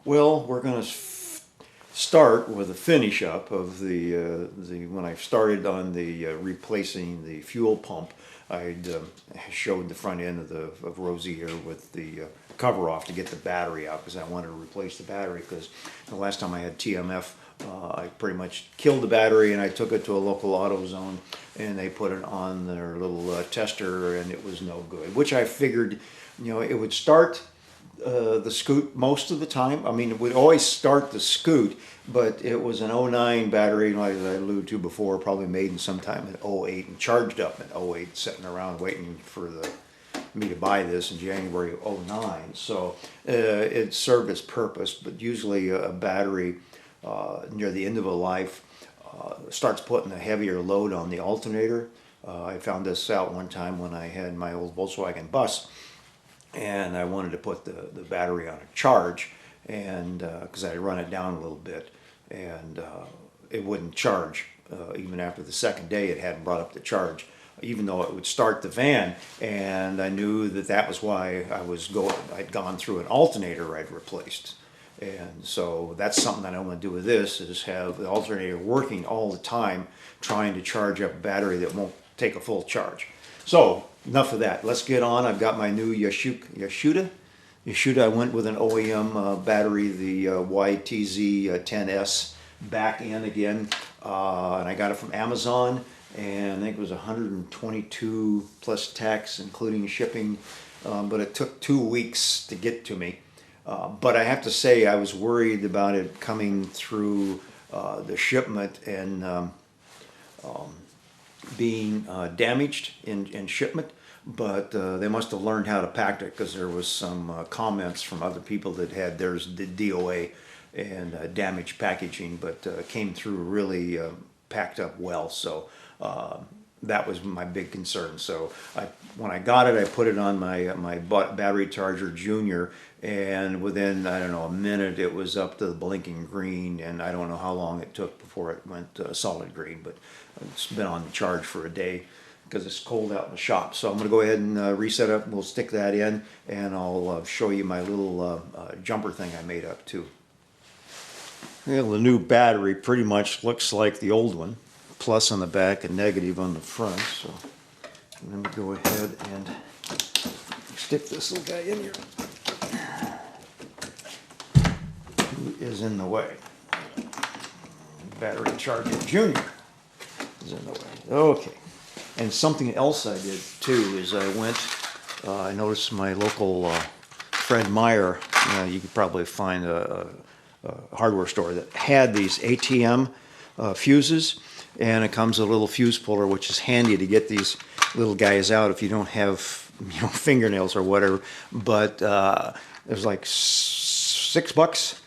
Well, we're going to start with a finish up of the when I started on the replacing the fuel pump. I'd showed the front end of Rosie here with the cover off to get the battery out because I wanted to replace the battery because the last time I had TMF I pretty much killed the battery and I took it to a local AutoZone and they put it on their little tester and it was no good, which I figured, you know, it would start the scoot most of the time. I mean, it would always start the scoot, but it was an '09 battery, like I alluded to before, probably made in sometime in '08 and charged up in '08, sitting around waiting for me to buy this in January of '09. So it served its purpose, but usually a battery near the end of a life starts putting a heavier load on the alternator. I found this out one time when I had my old Volkswagen bus and I wanted to put the battery on a charge, and because I run it down a little bit and it wouldn't charge. Even after the second day it hadn't brought up the charge, even though it would start the van, and I knew that was why I'd gone through an alternator I'd replaced. And so that's something that I want to do with this, is have the alternator working all the time trying to charge up a battery that won't take a full charge. So enough of that. Let's get on. I've got my new Yashuda. I went with an OEM battery, the YTZ-10S back in again, and I got it from Amazon, and I think it was 122 plus tax including shipping, but it took 2 weeks to get to me. But I have to say I was worried about it coming through the shipment and being damaged in shipment, but they must have learned how to pack it because there was some comments from other people that had theirs DOA and damaged packaging, but came through really packed up well. So that was my big concern. So when I got it, I put it on my battery charger Junior, and within, I don't know, a minute it was up to the blinking green, and I don't know how long it took before it went solid green, but it's been on the charge for a day because it's cold out in the shop. So I'm going to go ahead and reset up. We'll stick that in, and I'll show you my little jumper thing I made up too. Well, the new battery pretty much looks like the old one. Plus on the back and negative on the front. So let me go ahead and stick this little guy in here. Who is in the way? Battery charger Junior is in the way. Okay. And something else I did too is I went, I noticed my local Fred Meyer, you could probably find a hardware store that had these ATM fuses. And it comes with a little fuse puller, which is handy to get these little guys out if you don't have, you know, fingernails or whatever. But there's like $6,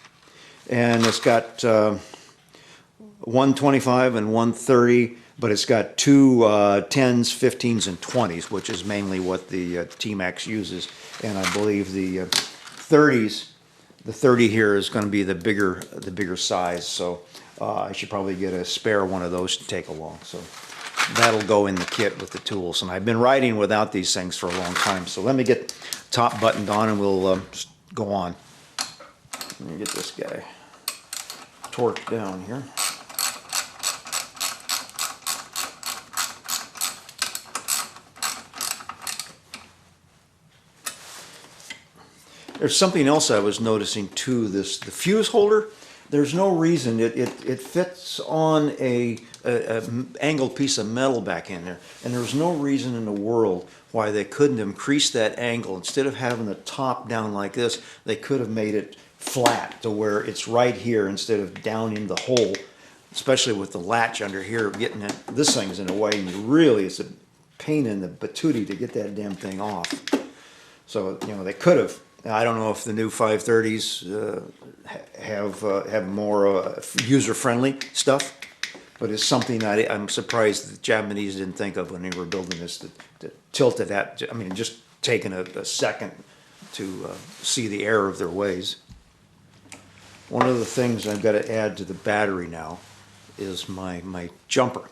and it's got 125 and 130, but it's got two 10s, 15s, and 20s, which is mainly what the Tmax uses. And I believe the 30s, the 30 here is going to be the bigger size. So I should probably get a spare one of those to take along. So that'll go in the kit with the tools. And I've been riding without these things for a long time. So let me get top buttoned on and we'll go on. Let me get this guy torqued down here. There's something else I was noticing too. The fuse holder, there's no reason, it fits on a angled piece of metal back in there, and there's no reason in the world why they couldn't increase that angle. Instead of having the top down like this, they could have made it flat to where it's right here instead of down in the hole, especially with the latch under here getting it. This thing's in the way, and really it's a pain in the patootie to get that damn thing off. So, you know, they could have. I don't know if the new 530s have more user-friendly stuff, but it's something that I'm surprised the Japanese didn't think of when they were building this, to tilt it at. I mean, just taking a second to see the error of their ways. One of the things I've got to add to the battery now is my jumper.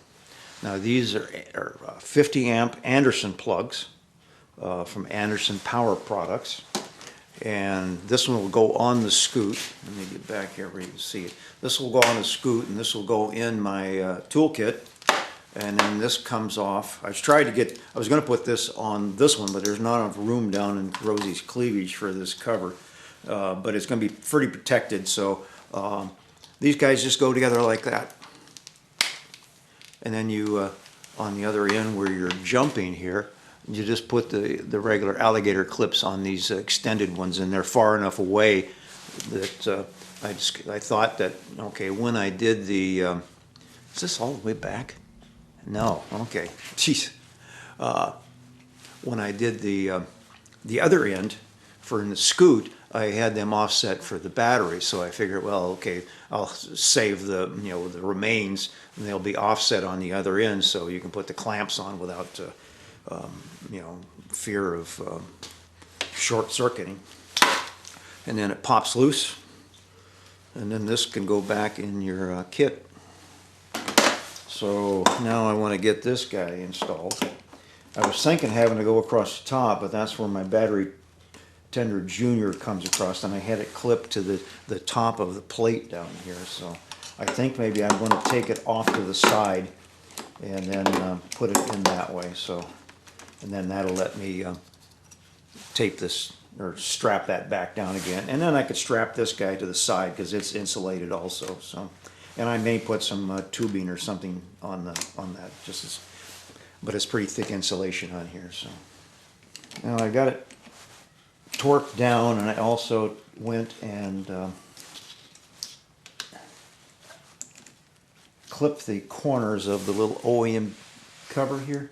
Now these are 50 amp Anderson plugs from Anderson Power Products. and this one will go on the scoot. Let me get back here where you can see it. This will go on the scoot, and this will go in my toolkit, and then this comes off. I was going to put this on this one, but there's not enough room down in Rosie's cleavage for this cover, but it's going to be pretty protected, so these guys just go together like that. And then you, on the other end where you're jumping here, you just put the regular alligator clips on these extended ones, and they're far enough away that I thought that, okay, when I did the, is this all the way back? No, okay, jeez. When I did the other end for the scoot, I had them offset for the battery, so I figured, well, okay, I'll save the the remains, and they'll be offset on the other end, so you can put the clamps on without fear of short circuiting. And then it pops loose, and then this can go back in your kit. So now I want to get this guy installed. I was thinking having to go across the top, but that's where my battery tender junior comes across, and I had it clipped to the top of the plate down here. So I think maybe I'm going to take it off to the side and then put it in that way. So, and then that'll let me tape this or strap that back down again, and then I could strap this guy to the side because it's insulated also. So, and I may put some tubing or something on that, but it's pretty thick insulation on here. So now I got it torqued down, and I also went and clipped the corners of the little OEM cover here,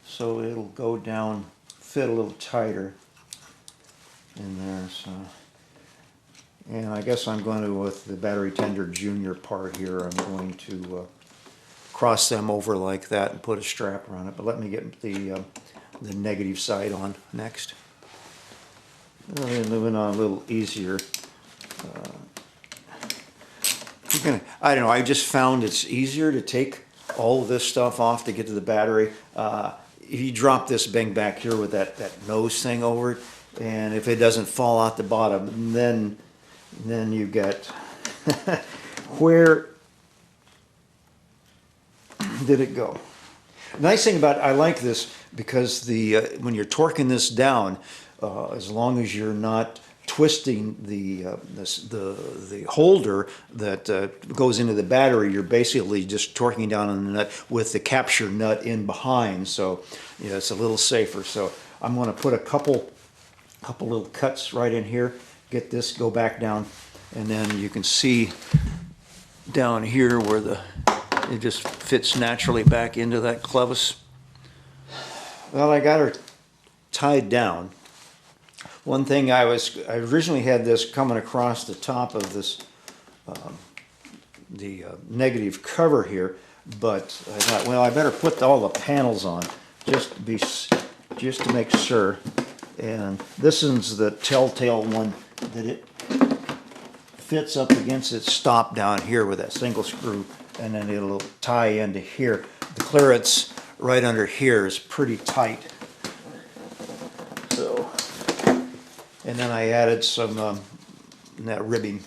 so it'll go down, fit a little tighter in there. So, and I guess I'm going to, with the battery tender junior part here, I'm going to cross them over like that and put a strap around it. But let me get the negative side on next. Moving on a little easier. I don't know, I just found it's easier to take all of this stuff off to get to the battery. If you drop this thing back here with that nose thing over it, and if it doesn't fall out the bottom, then you get where did it go? The nice thing about I like this because when you're torquing this down, as long as you're not twisting the holder that goes into the battery, you're basically just torquing down on the nut with the capture nut in behind. So it's a little safer. So I'm going to put a couple little cuts right in here. Get this, go back down, and then you can see down here where it just fits naturally back into that clevis. Well, I got her tied down. One thing I originally had this coming across the top of this the negative cover here, but I thought, well, I better put all the panels on just to make sure. And this is the telltale one that it fits up against its stop down here with that single screw, and then it'll tie into here. The clearance right under here is pretty tight. So, and then I added some that ribbing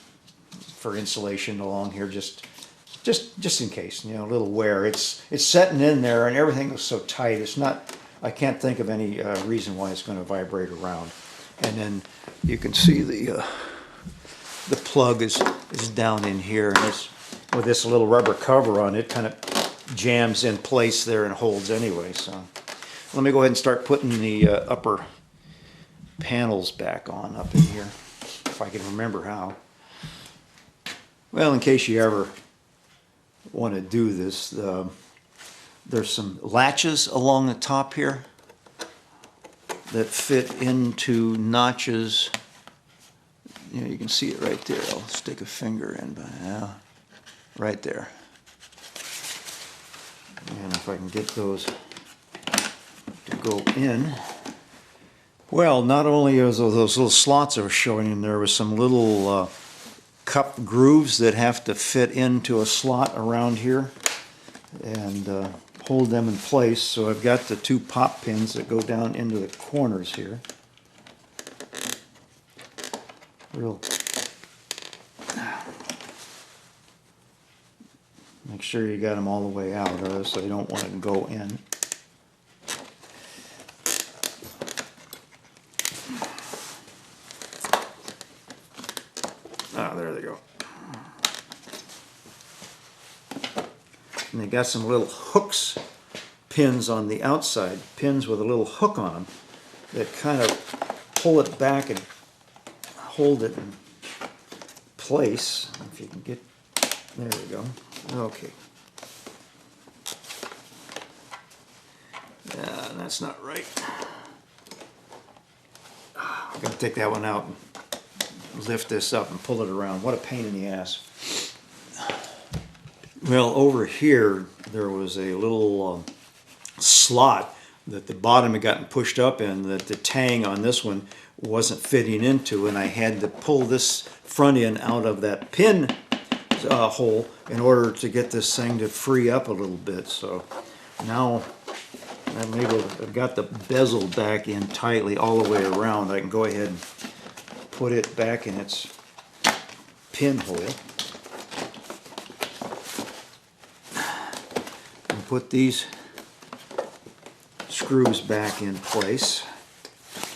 for insulation along here, just in case, a little wear. It's setting in there, and everything is so tight. It's not. I can't think of any reason why it's going to vibrate around. And then you can see the plug is down in here, and with this little rubber cover on it, kind of jams in place there and holds anyway. So let me go ahead and start putting the upper panels back on up in here, if I can remember how. Well, in case you ever want to do this, there's some latches along the top here that fit into notches. You can see it right there. I'll stick a finger in, but yeah, right there. And if I can get those to go in. Well, not only are those little slots I was showing you, there was some little cup grooves that have to fit into a slot around here and hold them in place. So I've got the two pop pins that go down into the corners here. real. Make sure you got them all the way out, or else they don't want to go in. Ah, there they go. And they got some little hooks, pins on the outside, pins with a little hook on them that kind of pull it back and hold it in place. If you can get, there you go. Okay. Yeah, that's not right. I'm gonna take that one out and lift this up and pull it around. What a pain in the ass. Well, over here there was a little slot that the bottom had gotten pushed up in that the tang on this one wasn't fitting into, and I had to pull this front end out of that pin hole in order to get this thing to free up a little bit. So now I'm able to, I've got the bezel back in tightly all the way around. I can go ahead and put it back in its pinhole and put these screws back in place.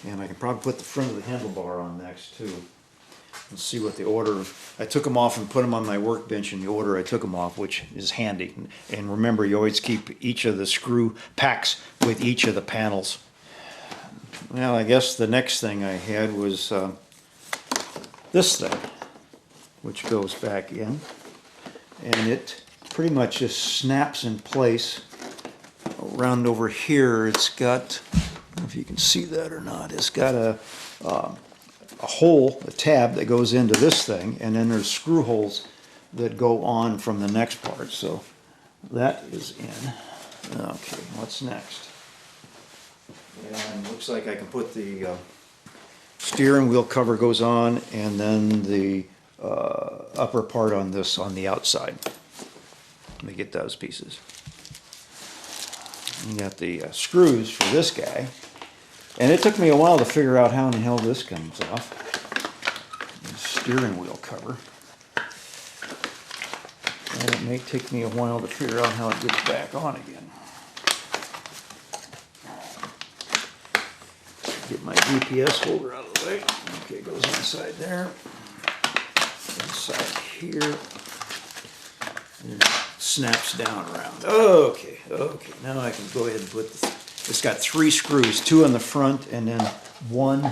And I can probably put the front of the handlebar on next too. Let's see what the order. I took them off and put them on my workbench in the order I took them off, which is handy. And remember, you always keep each of the screw packs with each of the panels. Well, I guess the next thing I had was this thing, which goes back in, and it pretty much just snaps in place. Around over here, it's got, I don't know if you can see that or not, it's got a hole, a tab that goes into this thing, and then there's screw holes that go on from the next part. So that is in. Okay, what's next? And looks like I can put the steering wheel cover goes on, and then the upper part on this on the outside. Let me get those pieces. You got the screws for this guy. And it took me a while to figure out how in the hell this comes off. The steering wheel cover. And it may take me a while to figure out how it gets back on again. Get my GPS holder out of the way. Okay, it goes inside there. Inside here. And it snaps down around. Okay, okay. Now I can go ahead and put the... It's got 3 screws, 2 on the front and then 1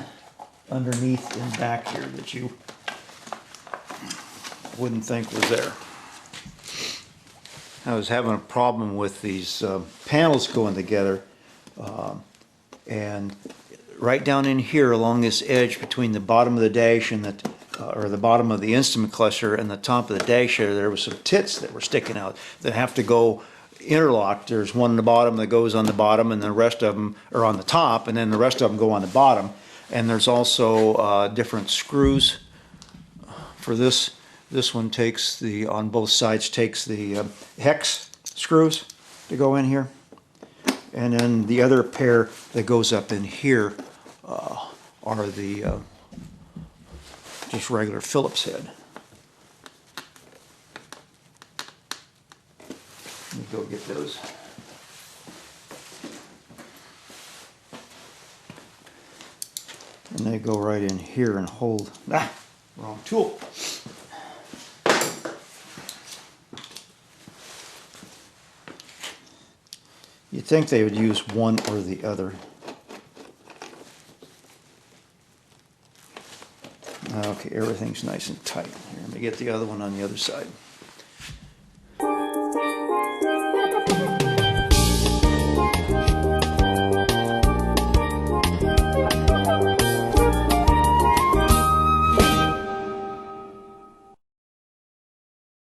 underneath and back here that you wouldn't think was there. I was having a problem with these panels going together, and right down in here along this edge between the bottom of the dash and the or the bottom of the instrument cluster and the top of the dash there was some tits that were sticking out that have to go interlocked. There's one on the bottom that goes on the bottom, and the rest of them are on the top, and then the rest of them go on the bottom. And there's also different screws for this. This one takes the, on both sides, takes the hex screws to go in here. And then the other pair that goes up in here are the just regular Phillips head. Let me go get those. And they go right in here and hold. Ah, wrong tool. You'd think they would use one or the other. Okay, everything's nice and tight. Here, let me get the other one on the other side.